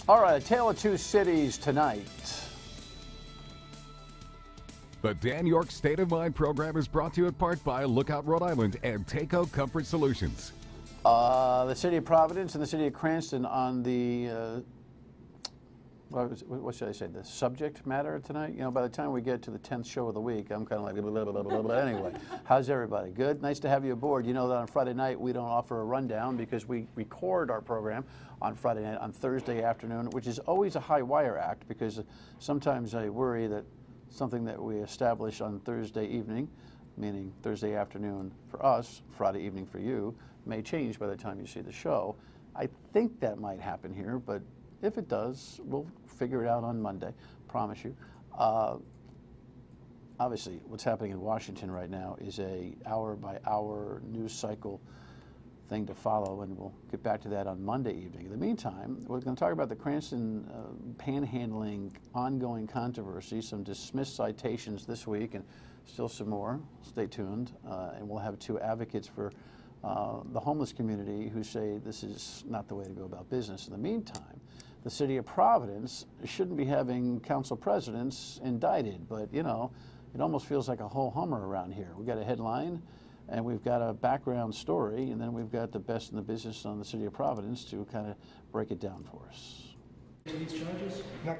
All right, a tale of two cities tonight. The Dan York State of Mind program is brought to you in part by Lookout Rhode Island and Takeo Comfort Solutions. The city of Providence and the city of Cranston on the, what should I say, the subject matter tonight? You know, by the time we get to the 10th show of the week, I'm kind of like, blah, blah, blah, blah, blah. Anyway, how's everybody? Good? Nice to have you aboard. You know that on Friday night we don't offer a rundown because we record our program on Friday night, on Thursday afternoon, which is always a high wire act because sometimes I worry that something that we establish on Thursday evening, meaning Thursday afternoon for us, Friday evening for you, may change by the time you see the show. I think that might happen here, but if it does, we'll figure it out on Monday, promise you. Obviously, what's happening in Washington right now is a hour-by-hour news cycle thing to follow, and we'll get back to that on Monday evening. In the meantime, we're going to talk about the Cranston Panhandling ongoing controversy, some dismissed citations this week, and still some more. Stay tuned, and we'll have two advocates for the homeless community who say this is not the way to go about business. In the meantime, the city of Providence shouldn't be having council presidents indicted, but you know, it almost feels like a whole Hummer around here. We've got a headline, and we've got a background story, and then we've got the best in the business on the city of Providence to kind of break it down for us.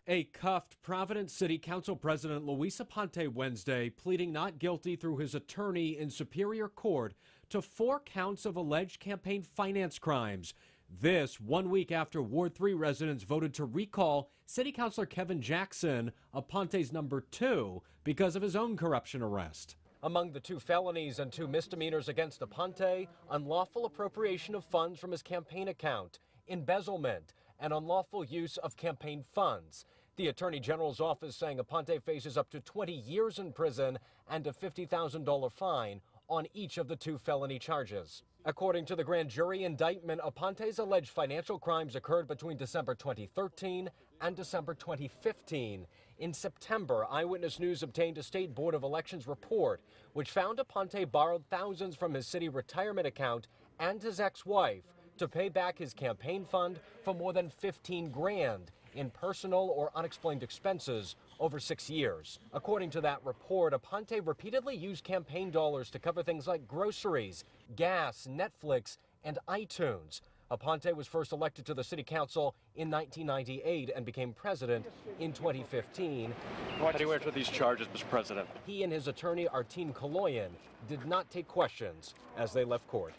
A cuffed Providence City Council President Luis Aponte Wednesday pleading not guilty through his attorney in Superior Court to 4 counts of alleged campaign finance crimes. This 1 week after Ward 3 residents voted to recall City Councilor Kevin Jackson, Aponte's number 2, because of his own corruption arrest. Among the 2 felonies and 2 misdemeanors against Aponte, unlawful appropriation of funds from his campaign account, embezzlement, and unlawful use of campaign funds. The Attorney General's office saying Aponte faces up to 20 years in prison and a $50,000 fine on each of the 2 felony charges. According to the grand jury indictment, Aponte's alleged financial crimes occurred between December 2013 and December 2015. In September, Eyewitness News obtained a State Board of Elections report, which found Aponte borrowed thousands from his city retirement account and his ex-wife to pay back his campaign fund for more than 15 grand in personal or unexplained expenses over 6 years. According to that report, Aponte repeatedly used campaign dollars to cover things like groceries, gas, Netflix, and iTunes. Aponte was first elected to the city council in 1998 and became president in 2015. Why do you answer these charges, Mr. President? He and his attorney, Artine Kaloyan, did not take questions as they left court.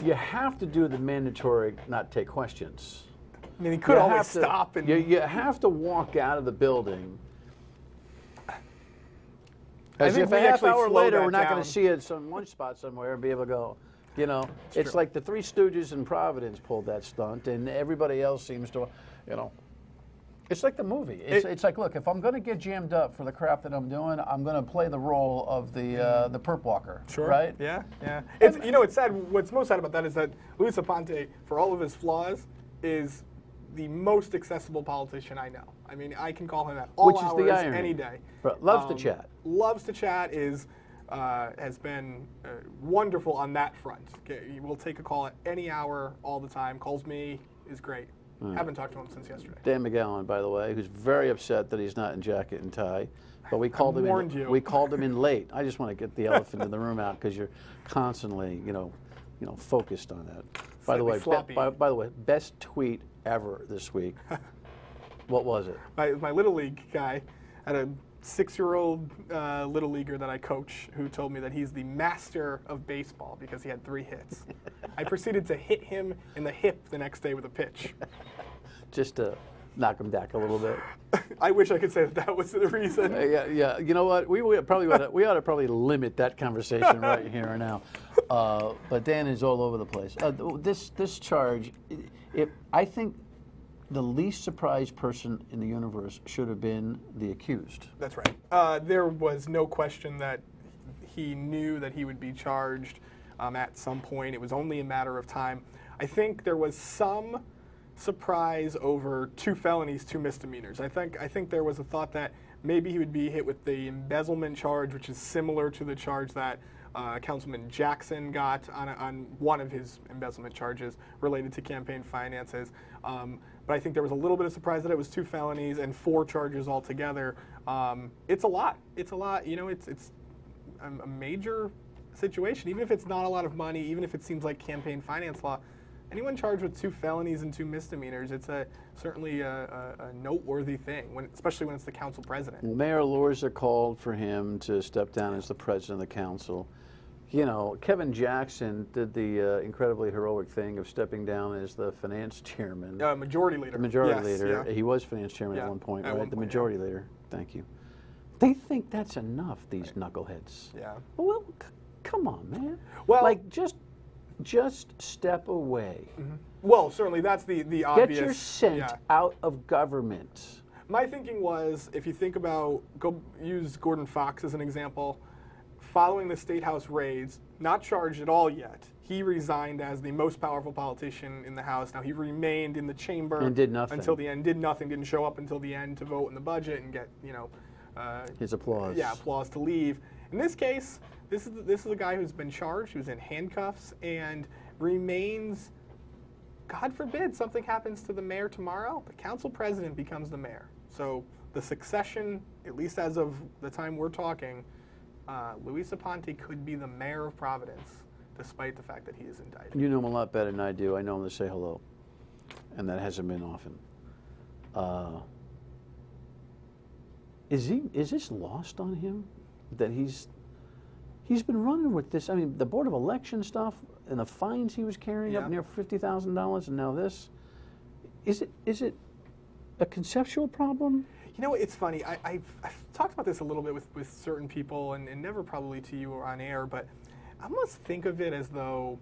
You have to do the mandatory not take questions. I mean, he could always stop and... You have to walk out of the building. As if a half hour later we're not going to see it some one spot somewhere and be able to go. You know, it's like the Three Stooges in Providence pulled that stunt, and everybody else seems to, you know. It's like the movie. It's like, look, if I'm going to get jammed up for the crap that I'm doing, I'm going to play the role of the perp walker. Sure. Right? Yeah, yeah. It's, you know, it's sad. What's most sad about that is that Luis Aponte, for all of his flaws, is the most accessible politician I know. I mean, I can call him at all hours, any day. Loves to chat. Loves to chat. Has been wonderful on that front. He will take a call at any hour, all the time. Calls me, is great. Haven't talked to him since yesterday. Dan McGowan, by the way, who's very upset that he's not in jacket and tie, but we called him in. We called him in late. I just want to get the elephant in the room out because you're constantly, you know, focused on that. By the way, best tweet ever this week. What was it? My Little League guy had a 6-year-old Little Leaguer that I coach who told me that he's the master of baseball because he had 3 hits. I proceeded to hit him in the hip the next day with a pitch. Just to knock him back a little bit. I wish I could say that was the reason. Yeah. You know what? We ought to probably limit that conversation right here and now. But Dan is all over the place. This charge, I think the least surprised person in the universe should have been the accused. That's right. There was no question that he knew that he would be charged at some point. It was only a matter of time. I think there was some surprise over 2 felonies, 2 misdemeanors. I think there was a thought that maybe he would be hit with the embezzlement charge, which is similar to the charge that Councilman Jackson got on one of his embezzlement charges related to campaign finances. But I think there was a little bit of surprise that it was 2 felonies and 4 charges altogether. It's a lot. It's a lot. You know, it's a major situation. Even if it's not a lot of money, even if it seems like campaign finance law, anyone charged with 2 felonies and 2 misdemeanors, it's certainly a noteworthy thing, especially when it's the council president. Mayor Lorza called for him to step down as the president of the council. You know, Kevin Jackson did the incredibly heroic thing of stepping down as the finance chairman. Majority leader. Majority leader. Yeah. He was finance chairman at one point, right? The majority leader. Thank you. They think that's enough, these knuckleheads. Yeah. Well, come on, man. Well, like, just step away. Well, certainly that's the obvious. Get your scent out of government. My thinking was, if you think about, use Gordon Fox as an example, following the State House raids, not charged at all yet. He resigned as the most powerful politician in the House. Now, he remained in the chamber and did nothing until the end. Did nothing. Didn't show up until the end to vote in the budget and get, you know, his applause. Yeah, applause to leave. In this case, this is a guy who's been charged, who's in handcuffs, and remains. God forbid something happens to the mayor tomorrow. The council president becomes the mayor. So the succession, at least as of the time we're talking, Luis Aponte could be the mayor of Providence, despite the fact that he is indicted. You know him a lot better than I do. I know him to say hello, and that hasn't been often. Is this lost on him that he's been running with this? I mean, the Board of Election stuff and the fines he was carrying up near $50,000, and now this. Is it a conceptual problem? You know, it's funny. I've talked about this a little bit with certain people, and never probably to you or on air, but I almost think of it as though,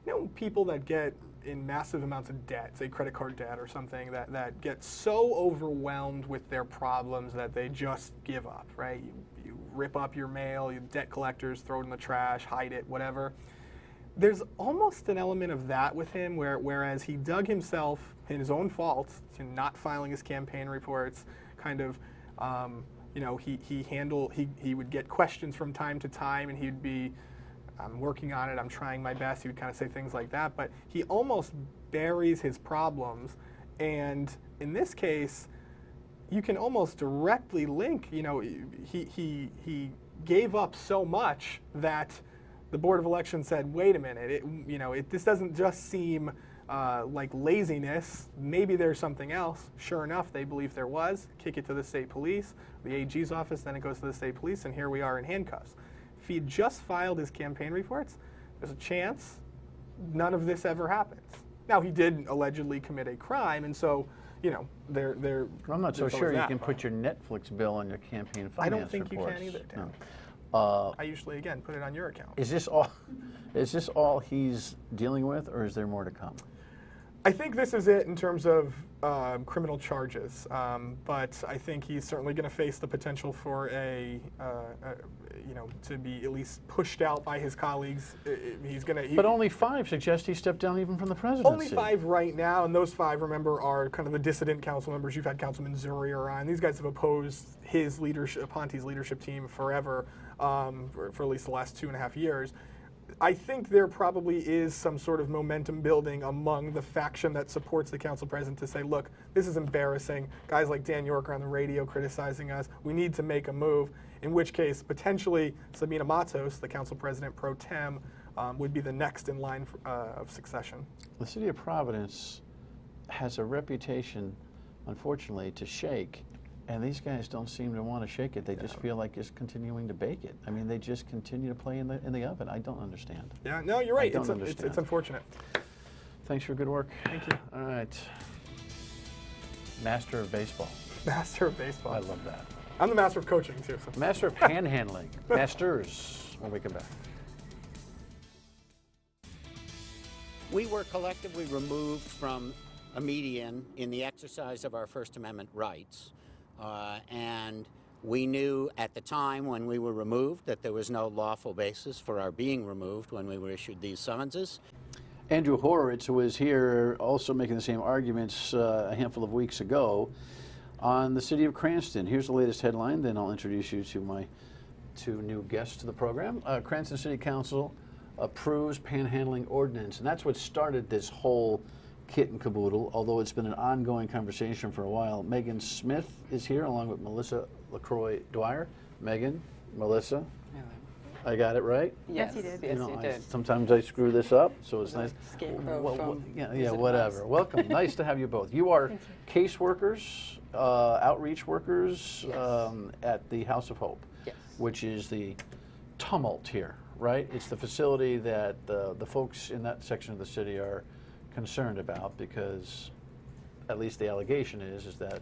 you know, people that get in massive amounts of debt, say credit card debt or something, that get so overwhelmed with their problems that they just give up, right? You rip up your mail, you debt collectors, throw it in the trash, hide it, whatever. There's almost an element of that with him, whereas he dug himself in his own fault to not filing his campaign reports, kind of, you know, he would get questions from time to time, and he'd be, I'm working on it, I'm trying my best. He would kind of say things like that, but he almost buries his problems. And in this case, you can almost directly link, you know, he gave up so much that the Board of Elections said, wait a minute, this doesn't just seem like laziness. Maybe there's something else. Sure enough, they believe there was. Kick it to the state police, the AG's office, then it goes to the state police, and here we are in handcuffs. If he had just filed his campaign reports, there's a chance none of this ever happens. Now, he did allegedly commit a crime, and so, you know, I'm not so sure you can put your Netflix bill on your campaign finance I don't think reports. you can either, Dan. No. I usually, again, put it on your account. Is this all he's dealing with, or is there more to come? I think this is it in terms of criminal charges, but I think he's certainly going to face the potential for to be at least pushed out by his colleagues. But only 5 suggest he stepped down even from the presidency. Only 5 right now, and those 5, remember, are kind of the dissident council members. You've had Councilman Zurier on. These guys have opposed his leadership, Aponte's leadership team forever, for at least the last 2.5 years. I think there probably is some sort of momentum building among the faction that supports the council president to say, look, this is embarrassing. Guys like Dan York are on the radio criticizing us. We need to make a move, in which case potentially Sabina Matos, the council president pro tem, would be the next in line of succession. The city of Providence has a reputation, unfortunately, to shake. And these guys don't seem to want to shake it. They just feel like just continuing to bake it. I mean, they just continue to play in the oven. I don't understand. Yeah, no, you're right. It's unfortunate. Thanks for good work. Thank you. All right. Master of baseball. Master of baseball. I love that. I'm the master of coaching, too. So. Master of panhandling. Masters, when we come back. We were collectively removed from a median in the exercise of our First Amendment rights. And we knew at the time when we were removed that there was no lawful basis for our being removed when we were issued these summonses. Andrew Horowitz, who was here also making the same arguments a handful of weeks ago on the city of Cranston. Here's the latest headline, then I'll introduce you to my to new guests to the program. Cranston City Council approves panhandling ordinance, and that's what started this whole kit and caboodle, although it's been an ongoing conversation for a while. Megan Smith is here along with Melissa LaCroix Dwyer. Megan, Melissa, I got it right? Yes, you did. You know, sometimes I screw this up, so it's nice. Yeah, whatever. Welcome. Nice to have you both. You are caseworkers, outreach workers at the House of Hope, which is the tumult here, right? It's the facility that the folks in that section of the city are concerned about, because at least the allegation is that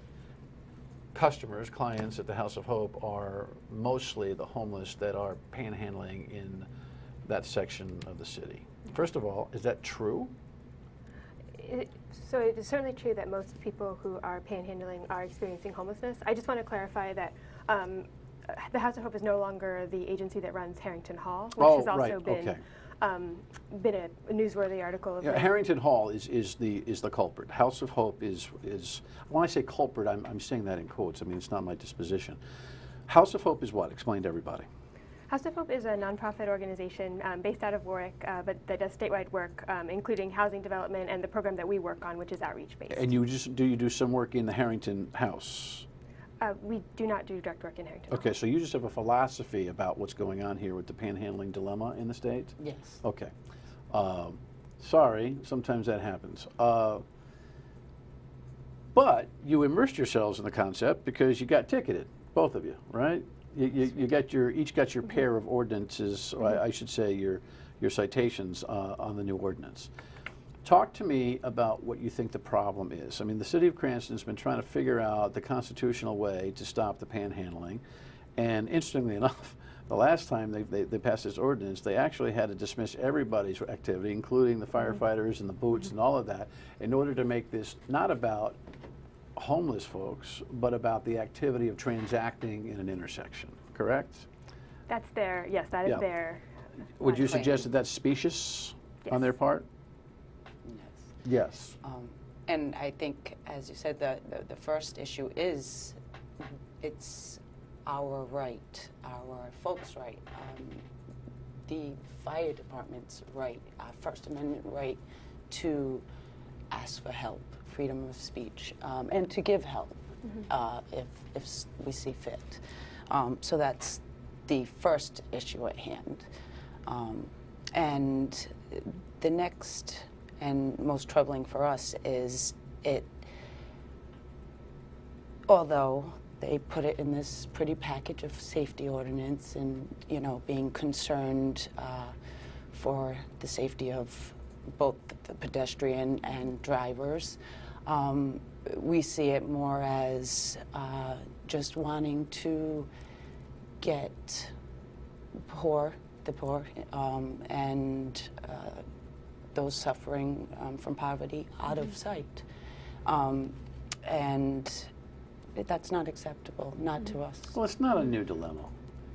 customers, clients at the House of Hope are mostly the homeless that are panhandling in that section of the city. First of all, is that true? So it is certainly true that most people who are panhandling are experiencing homelessness. I just want to clarify that the House of Hope is no longer the agency that runs Harrington Hall, which has also been a newsworthy article. Of Harrington Hall is the culprit. House of Hope is when I say culprit, I'm saying that in quotes. I mean, it's not my disposition. House of Hope is what? Explain to everybody. House of Hope is a nonprofit organization based out of Warwick, but that does statewide work, including housing development and the program that we work on, which is outreach based. And you do some work in the Harrington House? We do not do direct work in Harrington. Okay, so you just have a philosophy about what's going on here with the panhandling dilemma in the state? Yes. Okay. Sorry, sometimes that happens. But you immersed yourselves in the concept because you got ticketed, both of you, right? You got each got your pair of ordinances, or I should say your citations on the new ordinance. Talk to me about what you think the problem is. I mean, the city of Cranston has been trying to figure out the constitutional way to stop the panhandling, and interestingly enough, the last time they passed this ordinance, they actually had to dismiss everybody's activity, including the firefighters and the boots and all of that, in order to make this not about homeless folks, but about the activity of transacting in an intersection, correct? That's their, yes, that is their. Would you suggest that that's specious on their part? Yes. And I think, as you said, the first issue is it's our right, our folks' right, the fire department's right, our First Amendment right to ask for help, freedom of speech, and to give help if we see fit. So that's the first issue at hand. And the next and most troubling for us is although they put it in this pretty package of safety ordinance and, you know, being concerned for the safety of both the pedestrian and drivers, we see it more as just wanting to get the poor and those suffering from poverty out of sight. And that's not acceptable, not to us. Well, it's not a new dilemma.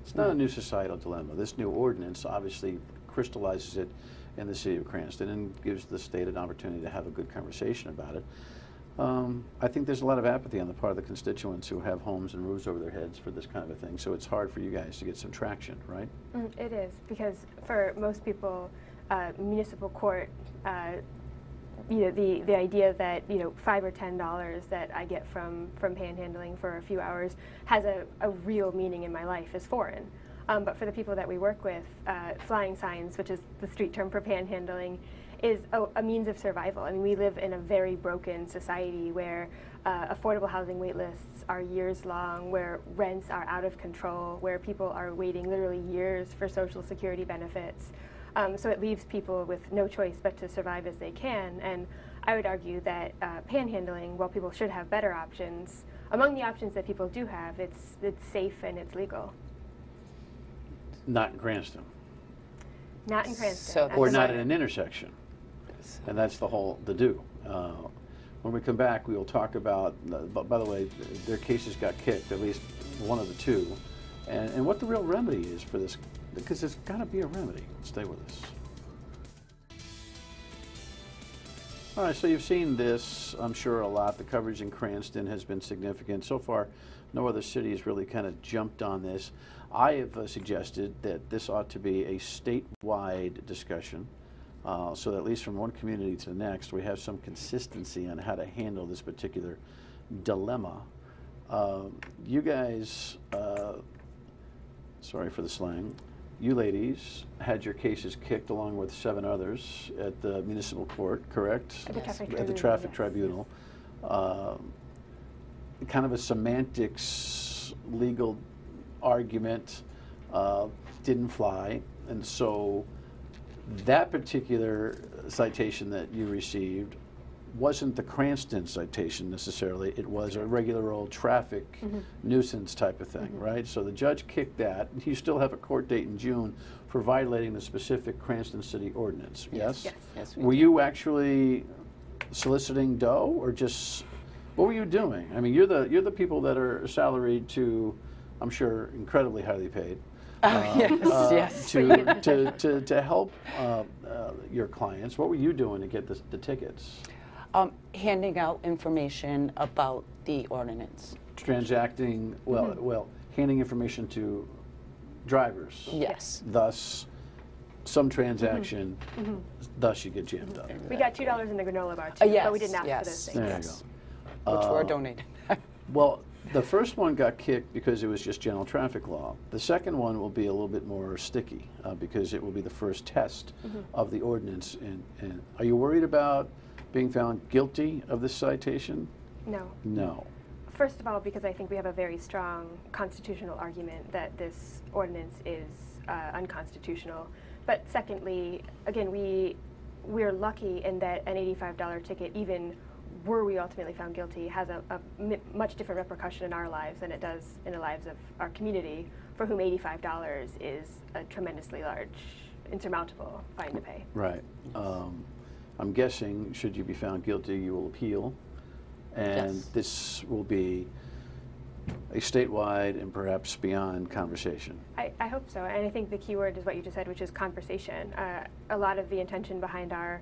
It's not a new societal dilemma. This new ordinance obviously crystallizes it in the city of Cranston and gives the state an opportunity to have a good conversation about it. I think there's a lot of apathy on the part of the constituents who have homes and roofs over their heads for this kind of a thing, so it's hard for you guys to get some traction, right? It is, because for most people, municipal court, you know, the idea that, you know, $5 or $10 that I get from panhandling for a few hours has a real meaning in my life is foreign. But for the people that we work with, flying signs, which is the street term for panhandling, is a means of survival. I mean, we live in a very broken society where affordable housing wait lists are years long, where rents are out of control, where people are waiting literally years for Social Security benefits. So it leaves people with no choice but to survive as they can. And I would argue that panhandling, while people should have better options, among the options that people do have, it's safe and it's legal. Not in Cranston. Not in Cranston. So or not in an intersection. And that's the do. When we come back, we will talk about, by the way, their cases got kicked, at least one of the two, and what the real remedy is for this, because there's got to be a remedy. Stay with us. All right, so you've seen this, I'm sure, a lot. The coverage in Cranston has been significant. So far, no other city has really kind of jumped on this. I have suggested that this ought to be a statewide discussion, so that at least from one community to the next, we have some consistency on how to handle this particular dilemma. You guys, sorry for the slang, you ladies had your cases kicked along with 7 others at the municipal court, correct? Yes. At the traffic tribunal. Kind of a semantics legal argument didn't fly, and so that particular citation that you received wasn't the Cranston citation necessarily. It was a regular old traffic nuisance type of thing, right? So the judge kicked that. You still have a court date in June for violating the specific Cranston City ordinance, yes? Yes. Were you actually soliciting dough, or just, what were you doing? I mean, you're the people that are salaried to, I'm sure, incredibly highly paid. Yes. To help your clients. What were you doing to get the tickets? Handing out information about the ordinance. Transacting, well, handing information to drivers. Yes. Thus, some transaction, thus you get jammed up. We got $2 in the granola bar too, Yes, but we didn't ask yes, for those things. There you go. Which were donated. Well, the first one got kicked because it was just general traffic law. The second one will be a little bit more sticky because it will be the first test of the ordinance. And are you worried about being found guilty of this citation? No. No. First of all, because I think we have a very strong constitutional argument that this ordinance is unconstitutional. But secondly, again, we're lucky in that an $85 ticket, even were we ultimately found guilty, has a much different repercussion in our lives than it does in the lives of our community, for whom $85 is a tremendously large, insurmountable fine to pay. Right. I'm guessing, should you be found guilty, you will appeal, and this will be a statewide and perhaps beyond conversation. I hope so, and I think the key word is what you just said, which is conversation. A lot of the intention behind our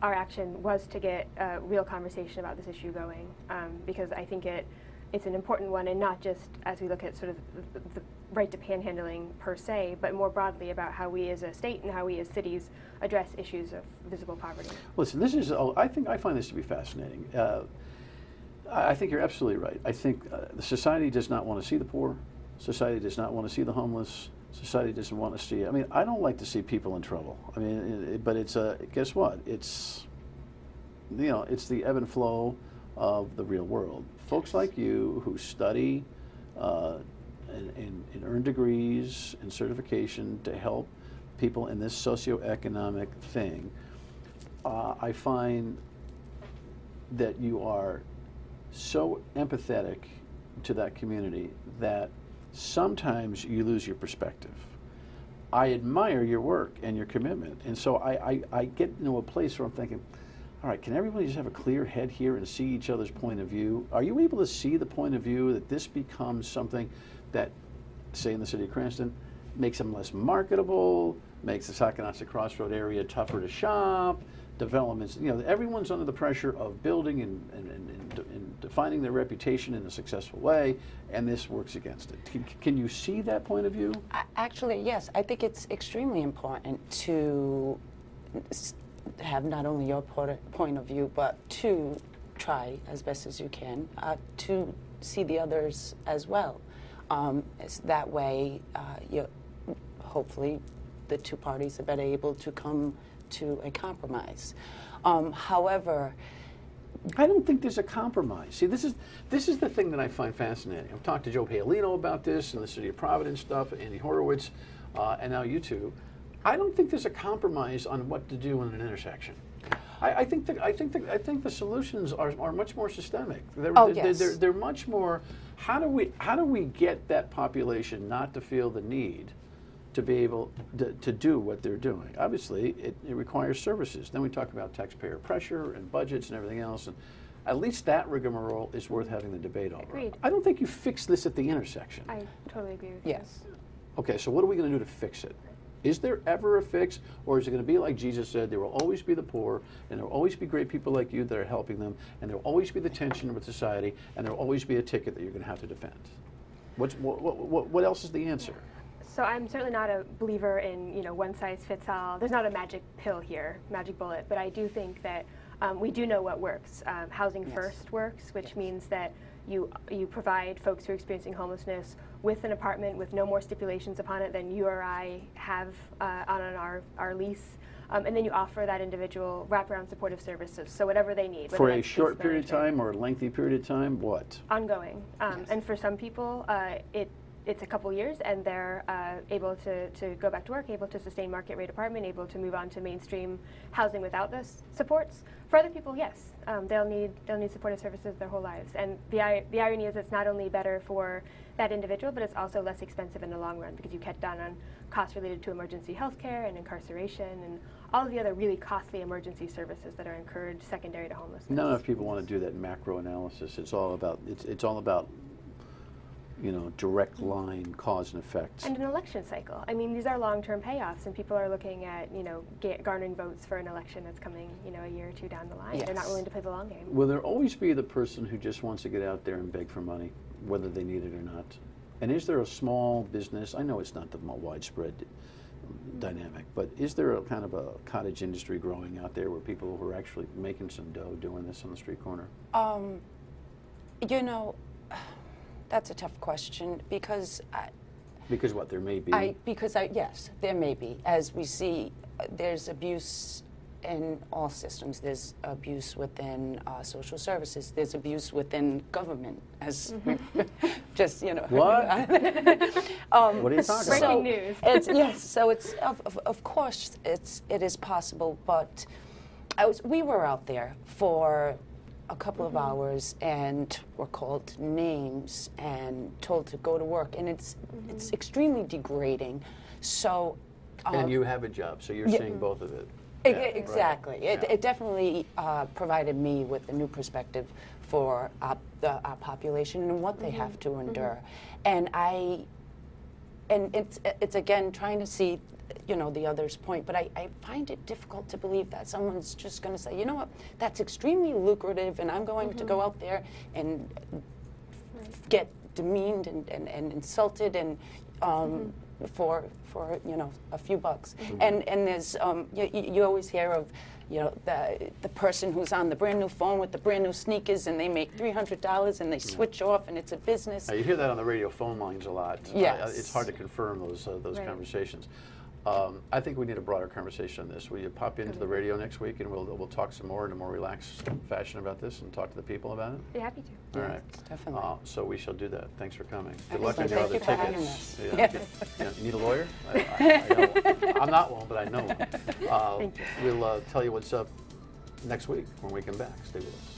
action was to get a real conversation about this issue going, because I think it's an important one, and not just as we look at sort of the right to panhandling per se, but more broadly about how we as a state and how we as cities address issues of visible poverty. Listen, this is, I find this to be fascinating. I think you're absolutely right. I think the society does not want to see the poor. Society does not want to see the homeless. Society doesn't want to see, I mean, I don't like to see people in trouble. I mean, but it's, guess what? It's, it's the ebb and flow of the real world. Folks like you who study and earn degrees and certification to help people in this socioeconomic thing, I find that you are so empathetic to that community that sometimes you lose your perspective. I admire your work and your commitment, and so I get into a place where I'm thinking, all right, can everybody just have a clear head here and see each other's point of view? Are you able to see the point of view that this becomes something that, say in the city of Cranston, makes them less marketable, makes the Sackanassa Crossroad area tougher to shop, developments, everyone's under the pressure of building and defining their reputation in a successful way, and this works against it. Can you see that point of view? Actually, yes. I think it's extremely important to have not only your point of view, but to try as best as you can to see the others as well. That way, hopefully, the two parties are better able to come to a compromise. However, I don't think there's a compromise. See, this is the thing that I find fascinating. I've talked to Joe Paolino about this and the City of Providence stuff, Andy Horowitz, and now you two. I don't think there's a compromise on what to do in an intersection. I think the solutions are much more systemic. They're much more. How do we get that population not to feel the need to be able to do what they're doing? Obviously, it requires services. Then we talk about taxpayer pressure and budgets and everything else. And at least that rigmarole is worth having the debate over. Agreed. I don't think you fix this at the intersection. I totally agree with you. yes. Okay, so what are we going to do to fix it? Is there ever a fix, or is it going to be like Jesus said, there will always be the poor, and there will always be great people like you that are helping them, and there will always be the tension with society, and there will always be a ticket that you're going to have to defend? What else is the answer? So I'm certainly not a believer in, one size fits all. There's not a magic pill here, magic bullet, but I do think that we do know what works. Housing first works, which means that you provide folks who are experiencing homelessness with an apartment with no more stipulations upon it than you or I have on our lease. And then you offer that individual wraparound supportive services, so whatever they need. For a short period of time or a lengthy period of time, what? Ongoing. And for some people, it's a couple years, and they're able to go back to work, able to sustain market rate apartment, able to move on to mainstream housing without those supports. For other people, yes, they'll need supportive services their whole lives. And the irony is it's not only better for that individual, but it's also less expensive in the long run because you cut down on costs related to emergency health care and incarceration and all of the other really costly emergency services that are incurred secondary to homelessness. Not enough people want to do that macro analysis. It's all about direct line cause and effect. And an election cycle. I mean, these are long-term payoffs, and people are looking at, garnering votes for an election that's coming, a year or two down the line. Yes. They're not willing to play the long game. Will there always be the person who just wants to get out there and beg for money, whether they need it or not? And is there a small business, I know it's not the widespread dynamic, but is there a kind of a cottage industry growing out there where people who are actually making some dough doing this on the street corner? That's a tough question because because what, there may be? Yes, there may be. As we see, there's abuse in all systems. There's abuse within social services. There's abuse within government, as just, What? What are you talking about? Breaking news. Yes, so it's, of course, it is possible, but we were out there for a couple of hours and were called names and told to go to work, and it's extremely degrading. So and you have a job, so you're seeing both of it. Exactly. Right. It definitely provided me with a new perspective for our population and what they have to endure. And it's again trying to see the other's point, but I find it difficult to believe that someone's just going to say, you know what, that's extremely lucrative, and I'm going to go out there and get demeaned and insulted and for a few bucks. And there's you always hear of the person who's on the brand new phone with the brand new sneakers, and they make $300 and they switch off, and it's a business. Now, you hear that on the radio phone lines a lot. Yes. It's hard to confirm those Right. conversations. I think we need a broader conversation on this. Will you pop into the radio next week, and we'll talk some more in a more relaxed fashion about this and talk to the people about it? Be happy to. All right. Definitely. So we shall do that. Thanks for coming. Good Excellent. luck on your other Thank you for having tickets. us. Yeah. You need a lawyer? I know. I'm not one, but I know one. Thank you. We'll tell you what's up next week when we come back. Stay with us.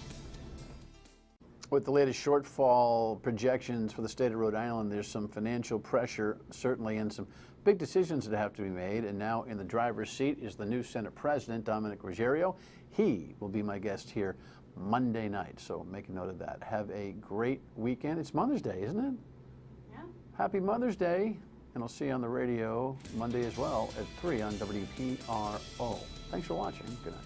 With the latest shortfall projections for the state of Rhode Island, there's some financial pressure, certainly, and some big decisions that have to be made. And now in the driver's seat is the new Senate President, Dominic Ruggiero. He will be my guest here Monday night, so make a note of that. Have a great weekend. It's Mother's Day, isn't it? Yeah. Happy Mother's Day. And I'll see you on the radio Monday as well at 3 on WPRO. Thanks for watching. Good night.